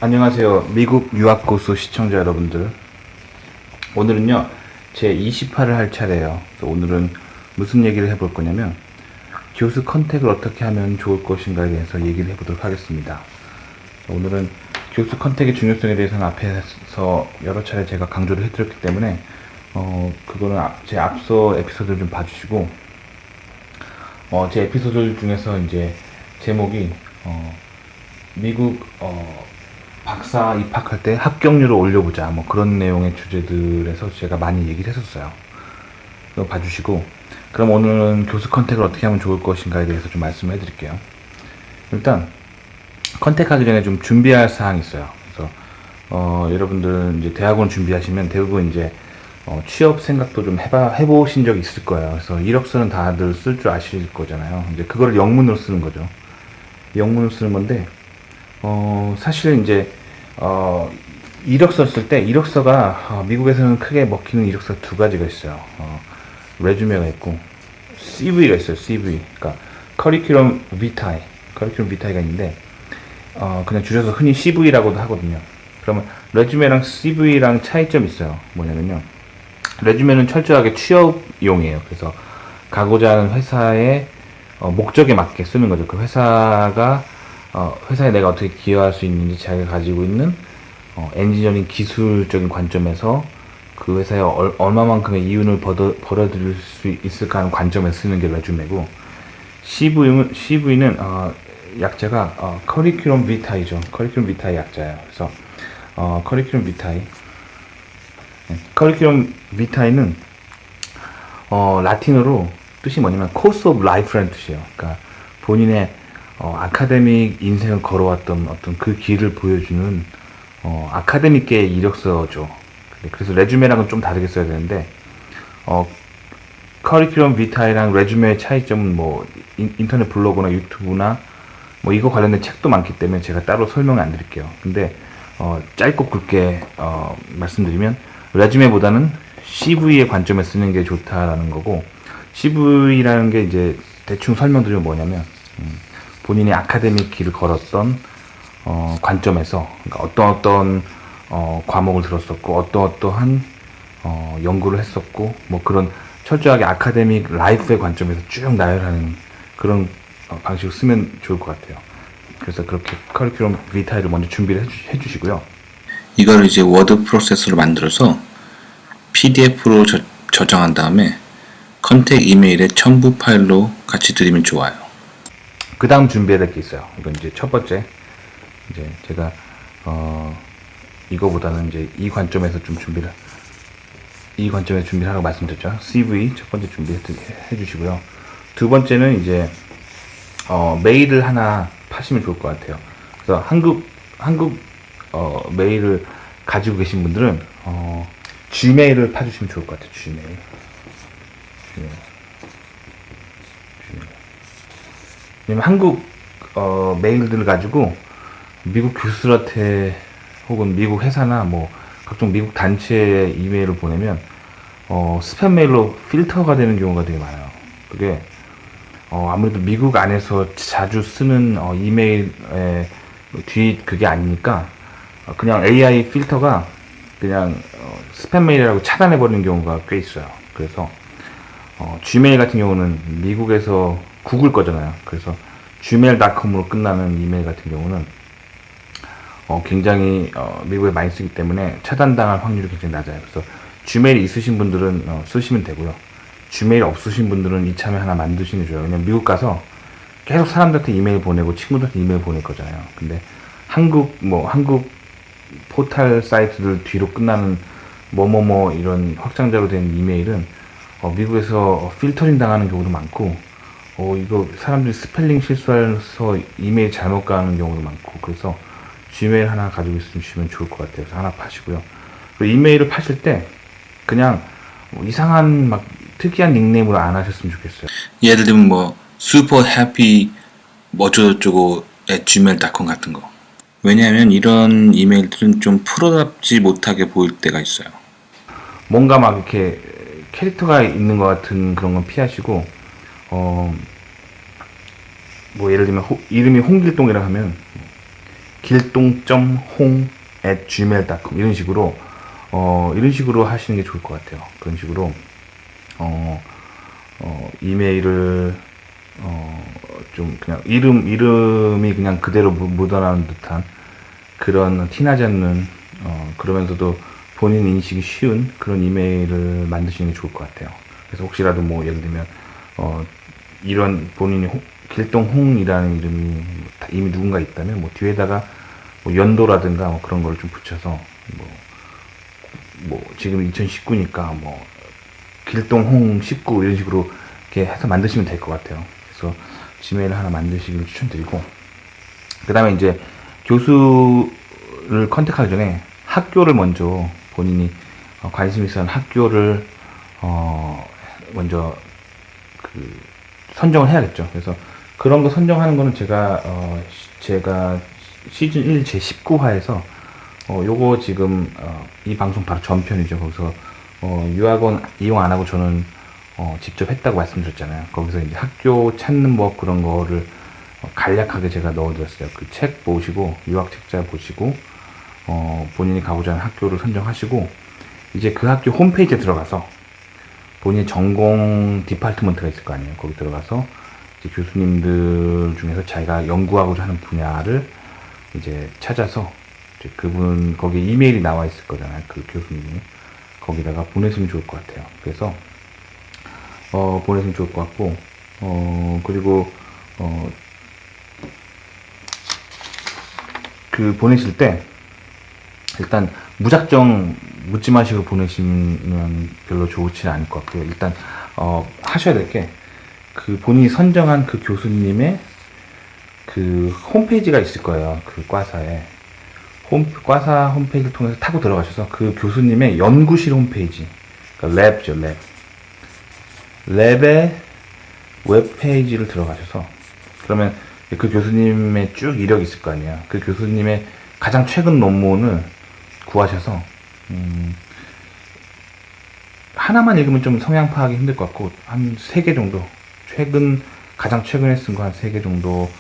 안녕하세요. 미국 유학고수 시청자 여러분들. 오늘은요, 제 28을 할 차례예요. 그래서 오늘은 무슨 얘기를 해볼 거냐면, 교수 컨택을 어떻게 하면 좋을 것인가에 대해서 얘기를 해보도록 하겠습니다. 오늘은 교수 컨택의 중요성에 대해서는 앞에서 여러 차례 제가 강조를 해드렸기 때문에, 그거는 제 앞서 에피소드를 좀 봐주시고, 제 에피소드 중에서 이제 제목이, 미국, 박사 입학할 때 합격률을 올려보자, 뭐 그런 내용의 주제들에서 제가 많이 얘기를 했었어요. 이거 봐주시고, 그럼 오늘은 교수 컨택을 어떻게 하면 좋을 것인가에 대해서 좀 말씀을 해드릴게요. 일단 컨택하기 전에 좀 준비할 사항이 있어요. 그래서 여러분들 이제 대학원 준비하시면 대부분 이제 취업 생각도 좀 해보신 적 있을 거예요. 그래서 이력서는 다들 쓸 줄 아실 거잖아요. 이제 그거를 영문으로 쓰는 거죠. 영문으로 쓰는 건데, 사실 이제, 이력서 쓸 때, 이력서가, 미국에서는 크게 먹히는 이력서 두 가지가 있어요. 레주메가 있고, CV가 있어요, CV. 그러니까, 커리큘럼 비타이가 있는데, 그냥 줄여서 흔히 CV라고도 하거든요. 그러면, 레주메랑 CV랑 차이점이 있어요. 뭐냐면요. 레주메는 철저하게 취업용이에요. 그래서, 가고자 하는 회사의 목적에 맞게 쓰는 거죠. 그 회사에 내가 어떻게 기여할 수 있는지, 자기가 가지고 있는 엔지니어링 기술적인 관점에서 그 회사에 얼마만큼의 이윤을 벌어들일 수 있을까 하는 관점에서 쓰는 게 레주메고, CV는 약자가 커리큘럼 비타이죠. 커리큘럼 비타이 약자예요. 그래서 커리큘럼 비타이, 커리큘럼 비타이는 라틴어로 뜻이 뭐냐면 코스 오브 라이프라는 뜻이에요. 그러니까 본인의 아카데믹 인생을 걸어왔던 어떤 그 길을 보여주는 아카데믹계의 이력서죠. 그래서 레주메랑은 좀 다르게 써야 되는데, 커리큘럼 비타이랑 레주메의 차이점은 뭐 인터넷 블로그나 유튜브나 뭐 이거 관련된 책도 많기 때문에 제가 따로 설명을 안 드릴게요. 근데 짧고 굵게 말씀드리면, 레주메보다는 CV의 관점에 쓰는 게 좋다라는 거고, CV라는 게 이제 대충 설명드리면 뭐냐면, 본인이 아카데믹 길을 걸었던 관점에서, 그러니까 어떤 과목을 들었었고, 어떠한 연구를 했었고, 뭐 그런 철저하게 아카데믹 라이프의 관점에서 쭉 나열하는 그런 방식을 쓰면 좋을 것 같아요. 그래서 그렇게 커리큘럼 비타이를 먼저 준비를 해주시고요. 이걸 이제 워드 프로세서로 만들어서 PDF로 저장한 다음에 컨택 이메일에 첨부 파일로 같이 드리면 좋아요. 그 다음 준비해야 될 게 있어요. 이건 이제 첫 번째. 이제 제가, 이거보다는 이제 이 관점에서 준비를 하라고 말씀드렸죠. CV 첫 번째 준비해 주시고요. 두 번째는 이제, 메일을 하나 파시면 좋을 것 같아요. 그래서 한국 메일을 가지고 계신 분들은, Gmail을 파주시면 좋을 것 같아요. Gmail. 왜냐면 한국 메일들을 가지고 미국 교수들한테 혹은 미국 회사나 뭐 각종 미국 단체에 이메일을 보내면 스팸 메일로 필터가 되는 경우가 되게 많아요. 그게 아무래도 미국 안에서 자주 쓰는 이메일의 뒤 그게 아니니까 그냥 AI 필터가 그냥 스팸 메일이라고 차단해 버리는 경우가 꽤 있어요. 그래서 Gmail 같은 경우는 미국에서 구글 거잖아요. 그래서 gmail.com으로 끝나는 이메일 같은 경우는 굉장히 미국에 많이 쓰기 때문에 차단당할 확률이 굉장히 낮아요. 그래서 Gmail 있으신 분들은 쓰시면 되고요. Gmail 없으신 분들은 이참에 하나 만드시는 게 좋아요. 왜냐면 미국 가서 계속 사람들한테 이메일 보내고 친구들한테 이메일 보낼 거잖아요. 근데 한국 포털 사이트들 뒤로 끝나는 뭐뭐뭐 이런 확장자로 된 이메일은 미국에서 필터링 당하는 경우도 많고, 이거 사람들이 스펠링 실수해서 이메일 잘못 가는 경우도 많고, 그래서 Gmail 하나 가지고 있으시면 좋을 것 같아요. 그래서 하나 파시고요. 그리고 이메일을 파실 때 그냥 이상한 막 특이한 닉네임으로 안 하셨으면 좋겠어요. 예를 들면 뭐 super happy 어쩌고저쩌고 gmail.com 같은 거. 왜냐하면 이런 이메일들은 좀 프로답지 못하게 보일 때가 있어요. 뭔가 막 이렇게 캐릭터가 있는 것 같은 그런 건 피하시고, 뭐 예를 들면 이름이 홍길동이라 하면 길동.홍@gmail.com 이런 식으로 하시는 게 좋을 것 같아요. 그런 식으로 이메일을 좀 그냥 이름이 그냥 그대로 묻어나는 듯한 그런 티나지 않는 그러면서도 본인 인식이 쉬운 그런 이메일을 만드시는 게 좋을 것 같아요. 그래서 혹시라도 뭐 예를 들면 이런 본인이 길동홍이라는 이름이 이미 누군가 있다면 뭐 뒤에다가 뭐 연도라든가 뭐 그런 걸 좀 붙여서 뭐 지금 2019니까 뭐 길동홍 19 이런 식으로 이렇게 해서 만드시면 될 것 같아요. 그래서 지메일 하나 만드시길 추천드리고, 그 다음에 이제 교수를 컨택하기 전에 학교를 먼저 본인이 관심 있어 하는 학교를 먼저 선정을 해야겠죠. 그래서 그런 거 선정하는 거는 제가 시즌 1 제 19화에서 요거 지금 이 방송 바로 전편이죠. 거기서 유학원 이용 안 하고 저는 직접 했다고 말씀드렸잖아요. 거기서 이제 학교 찾는 법 그런 거를 간략하게 제가 넣어드렸어요. 그 책 보시고 유학 책자 보시고 본인이 가고자 하는 학교를 선정하시고, 이제 그 학교 홈페이지에 들어가서 본인의 전공 디파트먼트가 있을 거 아니에요. 거기 들어가서 이제 교수님들 중에서 자기가 연구하고자 하는 분야를 이제 찾아서 이제 그분 거기 이메일이 나와 있을 거잖아요. 그 교수님이 거기다가 보내시면 좋을 것 같아요. 그래서 보내시면 좋을 것 같고, 그리고 그 보내실 때 일단 무작정 묻지마식으로 보내시면 별로 좋지는 않을 것 같고요. 일단 하셔야 될 게, 그 본인이 선정한 그 교수님의 그 홈페이지가 있을 거예요. 그 과사에 과사 홈페이지를 통해서 타고 들어가셔서 그 교수님의 연구실 홈페이지, 그러니까 랩죠, 랩의 웹페이지를 들어가셔서, 그러면 그 교수님의 쭉 이력이 있을 거 아니에요. 그 교수님의 가장 최근 논문을 구하셔서 하나만 읽으면 좀 성향 파악이 힘들 것 같고 한 3개 정도 가장 최근에 쓴 거 한 3개 정도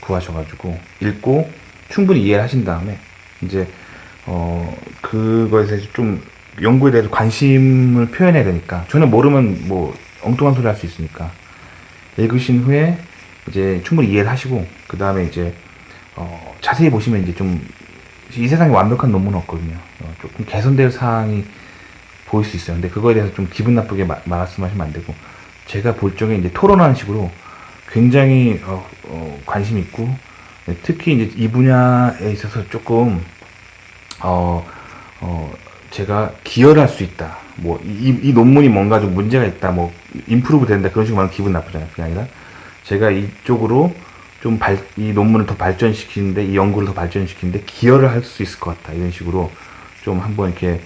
구하셔가지고 읽고 충분히 이해를 하신 다음에 이제 그거에 대해서 좀 연구에 대해서 관심을 표현해야 되니까, 전혀 모르면 뭐 엉뚱한 소리 할 수 있으니까 읽으신 후에 이제 충분히 이해를 하시고, 그 다음에 이제 자세히 보시면 이제 좀 이 세상에 완벽한 논문은 없거든요. 조금 개선될 사항이 보일 수 있어요. 근데 그거에 대해서 좀 기분 나쁘게 말씀하시면 안 되고, 제가 볼 적에 이제 토론하는 식으로 굉장히 관심 있고, 특히 이제 이 분야에 있어서 조금 제가 기여를 할 수 있다. 뭐 이 논문이 뭔가 좀 문제가 있다. 뭐 임프루브 된다. 그런 식으로 말하면 기분 나쁘잖아요. 그게 아니라 제가 이쪽으로 좀 이 논문을 더 발전시키는데, 이 연구를 더 발전시키는데 기여를 할 수 있을 것 같다. 이런 식으로 좀 한번 이렇게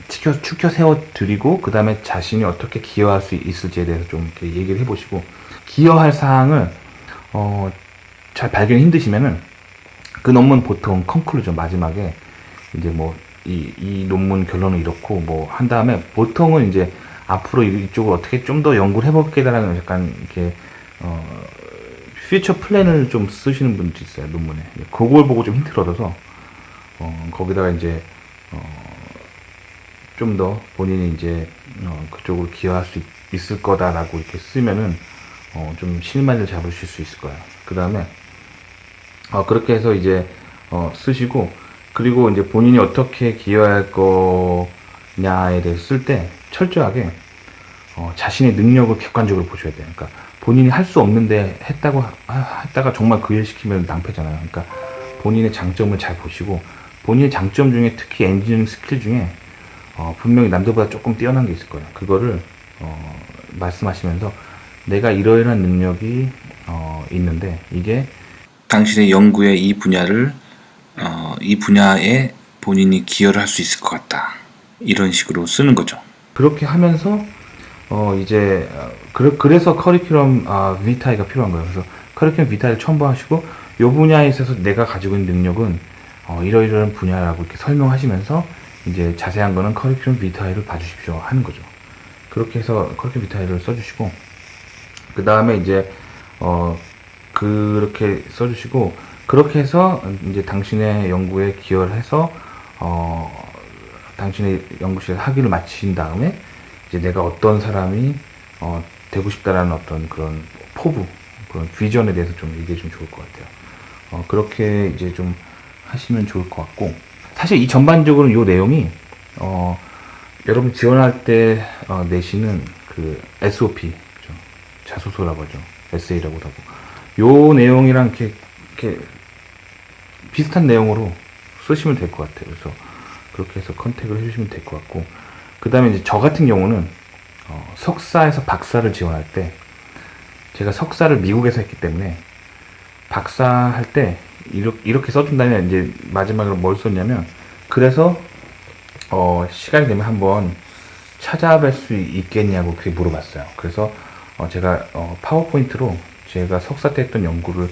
추켜 세워 드리고, 그 다음에 자신이 어떻게 기여할 수 있을지에 대해서 좀 이렇게 얘기를 해보시고, 기여할 사항을 잘 발견이 힘드시면은 그 논문 보통 컨클루전 마지막에 이제 뭐 이 논문 결론은 이렇고 뭐 한 다음에 보통은 이제 앞으로 이쪽을 어떻게 좀 더 연구를 해볼게라는 약간 이렇게 퓨처 플랜을 좀 쓰시는 분들이 있어요, 논문에. 그걸 보고 좀 힌트를 얻어서 거기다가 이제 좀 더 본인이 이제 그쪽으로 기여할 수 있을 거다라고 이렇게 쓰면은 좀 실마리를 잡으실 수 있을 거예요. 그 다음에 그렇게 해서 이제 쓰시고, 그리고 이제 본인이 어떻게 기여할 거냐에 대해서 쓸 때 철저하게 자신의 능력을 객관적으로 보셔야 돼요. 그러니까 본인이 할 수 없는데 했다가 정말 그 일 시키면 낭패잖아요. 그러니까 본인의 장점을 잘 보시고, 본인의 장점 중에 특히 엔지니어링 스킬 중에 분명히 남들보다 조금 뛰어난 게 있을 거예요. 그거를 말씀하시면서 내가 이러이러한 능력이 있는데 이게 당신의 연구에 이 분야에 본인이 기여를 할 수 있을 것 같다. 이런 식으로 쓰는 거죠. 그렇게 하면서 이제 그래서 커리큘럼 비타이가 필요한 거예요. 그래서 커리큘럼 비타이를 첨부하시고, 이 분야에 있어서 내가 가지고 있는 능력은 이러이러한 분야라고 이렇게 설명하시면서 이제 자세한 거는 커리큘럼 비타이를 봐주십시오 하는 거죠. 그렇게 해서 커리큘럼 비타이를 써주시고, 그 다음에 이제 그렇게 써주시고, 그렇게 해서 이제 당신의 연구에 기여를 해서 당신의 연구실 학위를 마친 다음에 이제 내가 어떤 사람이 되고 싶다라는 어떤 그런 포부, 그런 비전에 대해서 좀 얘기해 주면 좋을 것 같아요. 그렇게 이제 좀 하시면 좋을 것 같고, 사실 이 전반적으로 이 내용이 여러분 지원할 때 내시는 그 SOP, 그죠? 자소서라고 하죠. 에세이라고도 하고. 요 내용이랑 이렇게 비슷한 내용으로 쓰시면 될 것 같아요. 그래서 그렇게 해서 컨택을 해주시면 될 것 같고, 그 다음에 이제 저 같은 경우는 석사에서 박사를 지원할 때, 제가 석사를 미국에서 했기 때문에 박사 할 때 이렇게 써준다면 이제 마지막으로 뭘 썼냐면, 그래서 시간이 되면 한번 찾아뵐 수 있겠냐고 그렇게 물어봤어요. 그래서 제가 파워포인트로 제가 석사 때 했던 연구를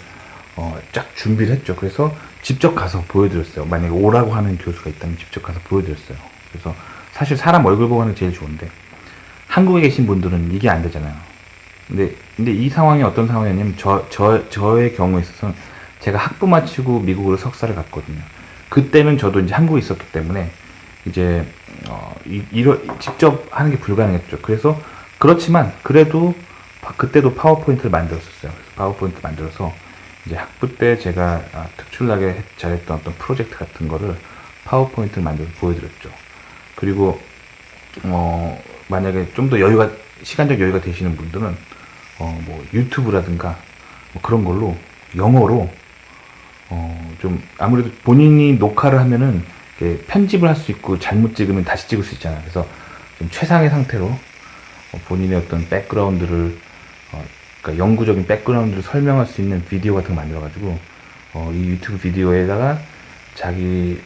쫙 준비를 했죠. 그래서 직접 가서 보여드렸어요. 만약에 오라고 하는 교수가 있다면 직접 가서 보여드렸어요. 그래서 사실 사람 얼굴 보고 하는 게 제일 좋은데, 한국에 계신 분들은 이게 안 되잖아요. 근데 이 상황이 어떤 상황이냐면, 저의 경우에 있어서는 제가 학부 마치고 미국으로 석사를 갔거든요. 그때는 저도 이제 한국에 있었기 때문에 이제 직접 하는 게 불가능했죠. 그래서 그렇지만 그래도 그때도 파워포인트를 만들었었어요. 그래서 파워포인트 만들어서 이제 학부 때 제가 특출나게 잘했던 어떤 프로젝트 같은 거를 파워포인트를 만들어서 보여드렸죠. 그리고 만약에 좀 더 시간적 여유가 되시는 분들은 뭐 유튜브라든가 뭐 그런 걸로 영어로 좀 아무래도 본인이 녹화를 하면은 이렇게 편집을 할 수 있고 잘못 찍으면 다시 찍을 수 있잖아요. 그래서 좀 최상의 상태로 본인의 어떤 백그라운드를 그러니까 영구적인 백그라운드를 설명할 수 있는 비디오 같은 거 만들어가지고 이 유튜브 비디오에다가 자기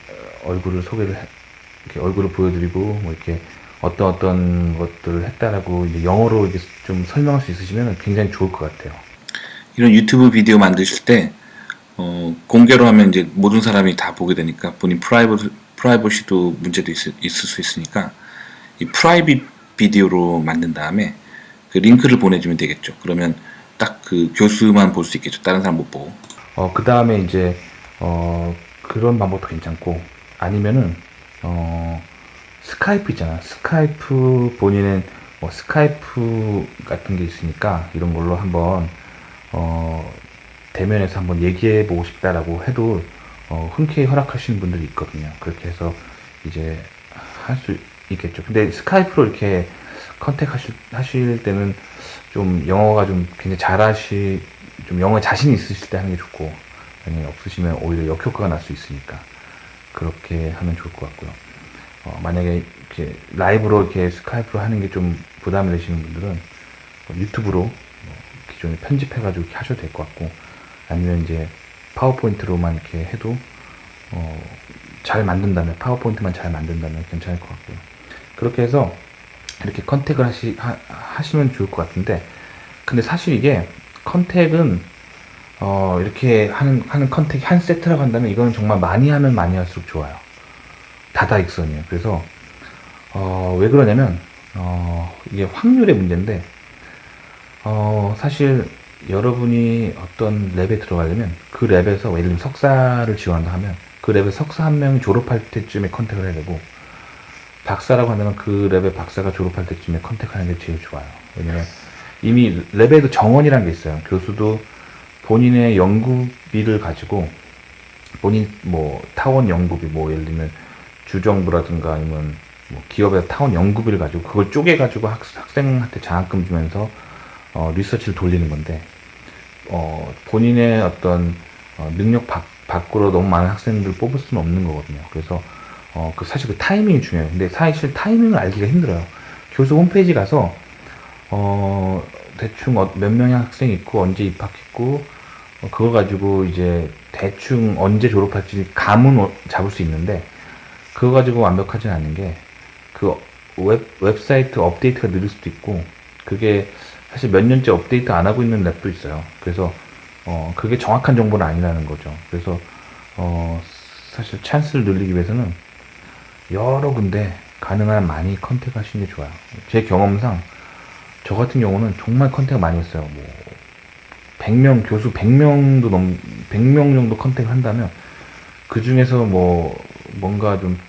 얼굴을 이렇게 얼굴을 보여드리고 뭐 이렇게 어떤 것들을 했다라고 이제 영어로 이제 좀 설명할 수 있으시면 굉장히 좋을 것 같아요. 이런 유튜브 비디오 만드실 때 공개로 하면 이제 모든 사람이 다 보게 되니까 본인 프라이버시도 문제도 있을 수 있으니까 이 프라이빗 비디오로 만든 다음에 그 링크를 보내주면 되겠죠. 그러면 딱 그 교수만 볼 수 있겠죠. 다른 사람 못 보고. 그 다음에 이제 그런 방법도 괜찮고, 아니면은 스카이프 있잖아. 스카이프 본인은 스카이프 같은 게 있으니까 이런 걸로 한번 대면에서 한번 얘기해 보고 싶다라고 해도 흔쾌히 허락하시는 분들이 있거든요. 그렇게 해서 이제 할 수 있겠죠. 근데 스카이프로 이렇게 컨택 하실 때는 좀 영어가 좀 굉장히 좀 영어에 자신 있으실 때 하는 게 좋고, 만약에 없으시면 오히려 역효과가 날 수 있으니까 그렇게 하면 좋을 것 같고요. 만약에 이렇게 라이브로 이렇게 스카이프로 하는 게 좀 부담이 되시는 분들은 유튜브로 기존에 편집해가지고 이렇게 하셔도 될 것 같고, 아니면 이제 파워포인트로만 이렇게 해도 잘 만든다면, 파워포인트만 잘 만든다면 괜찮을 것 같고요. 그렇게 해서 이렇게 컨택을 하시면 좋을 것 같은데, 근데 사실 이게 컨택은 이렇게 하는 컨택이 한 세트라고 한다면 이거는 정말 많이 하면 많이 할수록 좋아요. 다다익선이에요. 그래서 왜 그러냐면 이게 확률의 문제인데, 사실 여러분이 어떤 랩에 들어가려면 그 랩에서 예를 들면 석사를 지원한다 하면 그 랩에 석사 한 명이 졸업할 때쯤에 컨택을 해야 되고, 박사라고 한다면 그 랩에 박사가 졸업할 때쯤에 컨택하는 게 제일 좋아요. 왜냐면 이미 랩에도 정원이라는 게 있어요. 교수도 본인의 연구비를 가지고 본인 뭐 타원 연구비, 뭐 예를 들면 주정부라든가 아니면 뭐 기업에서 타원 연구비를 가지고 그걸 쪼개가지고 학생한테 장학금 주면서 리서치를 돌리는 건데, 본인의 어떤 능력 밖으로 너무 많은 학생들을 뽑을 수는 없는 거거든요. 그래서 사실 그 타이밍이 중요해요. 근데 사실 타이밍을 알기가 힘들어요. 교수 홈페이지 가서 대충 몇 명의 학생이 있고 언제 입학했고 그거 가지고 이제 대충 언제 졸업할지 감은 잡을 수 있는데, 그거 가지고 완벽하진 않은 게 그 웹사이트 업데이트가 느릴 수도 있고, 그게 사실 몇 년째 업데이트 안 하고 있는 랩도 있어요. 그래서 그게 정확한 정보는 아니라는 거죠. 그래서 사실 찬스를 늘리기 위해서는 여러 군데 가능한 많이 컨택 하시는 게 좋아요. 제 경험상 저 같은 경우는 정말 컨택 많이 했어요. 뭐 100명, 교수 100명 정도 컨택을 한다면, 그 중에서 뭔가 좀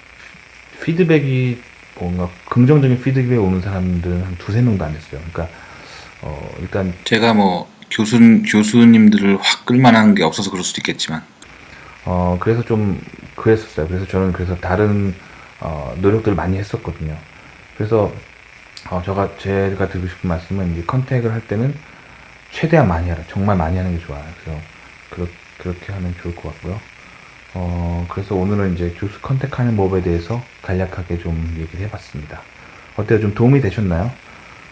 피드백이, 뭔가 긍정적인 피드백이 오는 사람들은 한 두세 명도 안 됐어요. 그러니까, 일단, 제가 뭐 교수님들을 확 끌만한 게 없어서 그럴 수도 있겠지만 그래서 좀 그랬었어요. 그래서 저는 그래서 다른, 노력들을 많이 했었거든요. 그래서, 제가 드리고 싶은 말씀은, 이제 컨택을 할 때는 최대한 많이 하라. 정말 많이 하는 게 좋아요. 그래서, 그렇게 하면 좋을 것 같고요. 그래서 오늘은 이제 교수 컨택하는 법에 대해서 간략하게 좀 얘기를 해봤습니다. 어때요? 좀 도움이 되셨나요?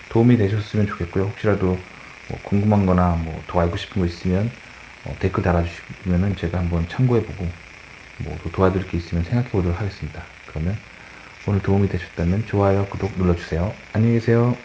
도움이 되셨으면 좋겠고요. 혹시라도 궁금한 거나 더 알고 싶은 거 있으면 댓글 달아주시면은 제가 한번 참고해보고 또 도와드릴 게 있으면 생각해보도록 하겠습니다. 그러면 오늘 도움이 되셨다면 좋아요, 구독 눌러주세요. 안녕히 계세요.